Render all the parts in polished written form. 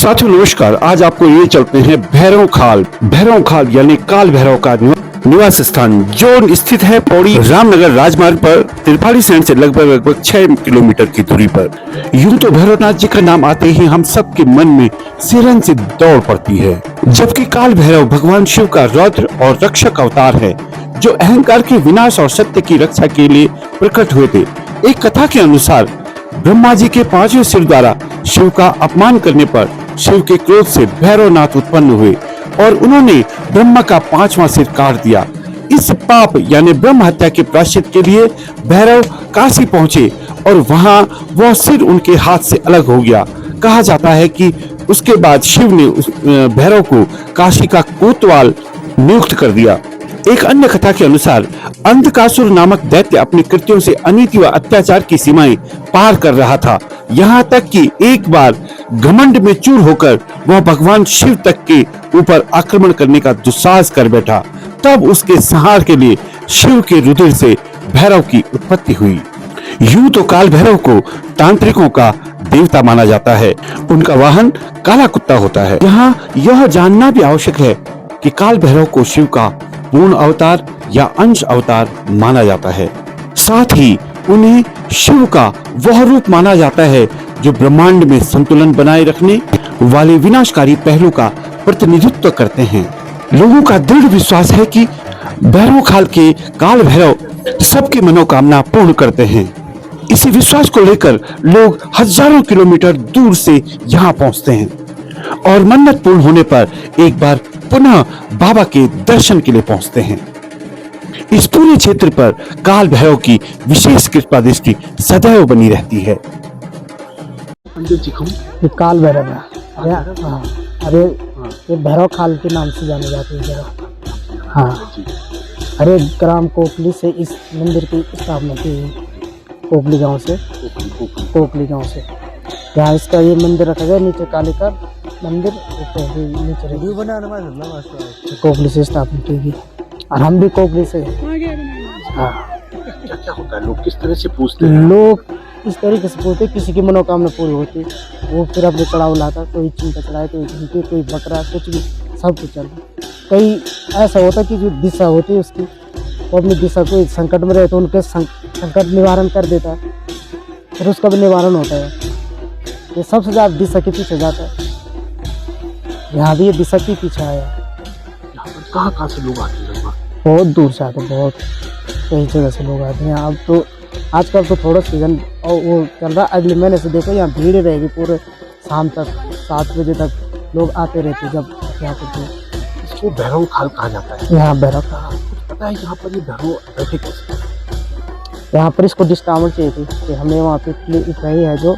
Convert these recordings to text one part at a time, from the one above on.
साथियों नमस्कार। आज आपको ये चलते हैं भैरव खाल यानी काल भैरव का निवास स्थान जो स्थित है पौड़ी रामनगर राजमार्ग पर त्रिपाड़ी सैंड से लगभग 6 किलोमीटर की दूरी पर। यूं तो भैरवनाथ जी का नाम आते ही हम सबके मन में सिरन से दौड़ पड़ती है, जबकि काल भैरव भगवान शिव का रौद्र और रक्षक अवतार है जो अहंकार के विनाश और सत्य की रक्षा के लिए प्रकट हुए थे। एक कथा के अनुसार ब्रह्मा जी के 5वें सिर द्वारा शिव का अपमान करने पर शिव के क्रोध से भैरवनाथ उत्पन्न हुए और उन्होंने ब्रह्मा का 5वां सिर काट दिया। इस पाप यानी ब्रह्म हत्या के प्रायश्चित के लिए भैरव काशी पहुंचे और वहां वह सिर उनके हाथ से अलग हो गया। कहा जाता है कि उसके बाद शिव ने भैरव को काशी का कोतवाल नियुक्त कर दिया। एक अन्य कथा के अनुसार अंधकासुर नामक दैत्य अपने कृत्यों से अनीति व अत्याचार की सीमाएं पार कर रहा था, यहाँ तक कि एक बार घमंड में चूर होकर वह भगवान शिव तक के ऊपर आक्रमण करने का दुस्साहस कर बैठा। तब उसके संहार के लिए शिव के रुधिर से भैरव की उत्पत्ति हुई। यूं तो काल भैरव को तांत्रिकों का देवता माना जाता है। उनका वाहन काला कुत्ता होता है। यहाँ यह जानना भी आवश्यक है कि काल भैरव को शिव का पूर्ण अवतार या अंश अवतार माना जाता है। साथ ही उन्हें शिव का वह रूप माना जाता है जो ब्रह्मांड में संतुलन बनाए रखने वाले विनाशकारी पहलू का प्रतिनिधित्व करते हैं। लोगों का दृढ़ विश्वास है कि भैरव खाल के काल भैरव सबकी मनोकामना पूर्ण करते हैं। इसी विश्वास को लेकर लोग हजारों किलोमीटर दूर से यहाँ पहुँचते हैं और मन्नत पूर्ण होने पर एक बार पुनः बाबा के दर्शन के लिए पहुंचते हैं। इस पूरे क्षेत्र पर काल भैरव की विशेष कृपा दृष्टि सदैव बनी रहती है। ये काल भैरव है। अरे ये भैरव खाल के नाम से जाने जाते हैं जगह। हाँ, अरे ग्राम कोकली से इस मंदिर की स्थापना की है। कोकली गांव से यहाँ इसका ये मंदिर रखा गया। नीचे काली का मंदिर नीचे कोकली से स्थापना की गई और हम भी कोकली से। हाँ, क्या होता है, लोग किस तरह से पूछते हैं? लोग इस तरीके से पूछते, किसी की मनोकामना पूरी होती, वो फिर अपने चढ़ाव लाता। कोई चिंता चढ़ाए, कोई घंटी, कोई बकरा, कुछ भी, सब कुछ चलता। कई ऐसा होता कि जो दिशा होती है उसकी, वो अपनी दिशा को संकट में रहे तो उनके संकट निवारण कर देता है, फिर उसका भी निवारण होता है। ये सबसे ज़्यादा दिशा के पीछे जाता है। यहाँ भी ये दिशा के पीछे आया। कहाँ से लोग आते हैं? बहुत दूर से आते हैं, बहुत कई जगह से लोग आते हैं। अब तो आजकल तो थोड़ा सीजन और वो चल रहा, अगले महीने से देखो यहाँ भीड़ रहेगी पूरे शाम तक, 7 बजे तक लोग आते रहते हैं। जब यहाँ पर इसको भैरव खाल कहा जाता है। यहाँ भैरव खाल पता है यहाँ पर ये भैरव बैठे कैसे? यहाँ पर इसको डिस्काउंट चाहिए थी कि हमें वहाँ पे रही है जो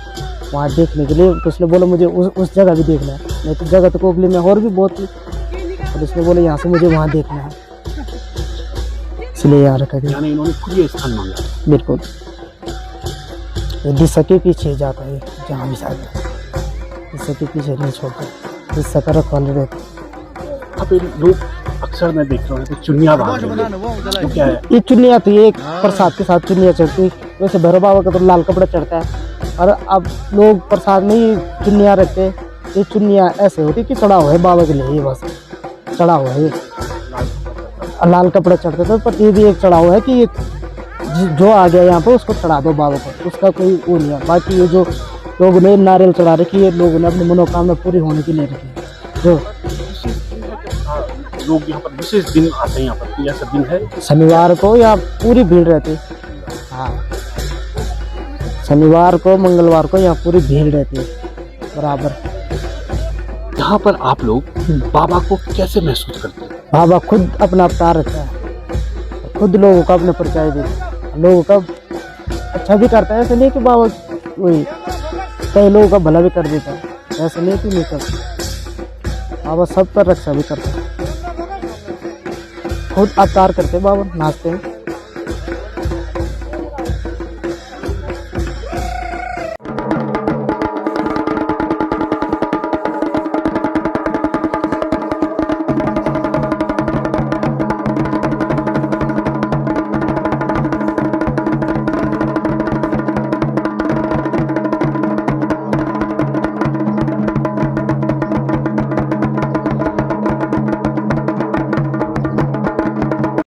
वहाँ देखने के लिए। तो उसने बोला मुझे उस जगह भी देखना है। नहीं तो जगह तो कोकली में और भी बहुत थी, और उसने बोला यहाँ से मुझे वहाँ देखना है, इसलिए यहाँ रखा गया। यानी इन्होंने खुद ये स्थान मांगा। बिल्कुल, ये दिशा के पीछे जाता है। जहाँ भी जाता है दिशा के पीछे नहीं छोड़ता, दिशा का रखवाले रहते। अब लोग अक्सर मैं देख रहा हूँ तो चुन्नियाँ बांध रहे हैं। क्या है ये चुन्नियाँ? तो ये एक प्रसाद के साथ चुन्नियाँ चढ़ती। वैसे भैरव बाबा का तो लाल कपड़ा चढ़ता है, और अब लोग प्रसाद में ही चुन्नियाँ रखते। ये चुन्नियाँ ऐसे होती कि चढ़ा हुआ है बाबा के लिए, ये बस चढ़ा हुआ है। लाल कपड़ा चढ़ता था, पर ये भी एक चढ़ा हुआ है कि ये जो आ गया यहाँ पर उसको चढ़ा दो बाबा को, उसका कोई वो नहीं है। बाकी ये जो लोगों ने नारियल चढ़ा रखी है, लोगों ने अपनी मनोकामना पूरी होने के लिए रखी। जो लोग यहाँ पर विशेष दिन आते हैं, यहाँ पर कोई ऐसा दिन है? शनिवार को यहाँ पूरी भीड़ रहती। हाँ, शनिवार को, मंगलवार को यहाँ पूरी भीड़ रहती है बराबर। यहाँ पर आप लोग बाबा को कैसे महसूस करते हैं? बाबा खुद अपना अवतार रखता है, खुद लोगों का अपना परिचय देता है, लोगों का अच्छा भी करता है। ऐसा नहीं कि बाबा वही कई लोगों का भला भी कर देता है, ऐसा नहीं कि नहीं करता। बाबा सब पर रक्षा भी करता है, खुद अवतार करते बाबा, नाचते हैं।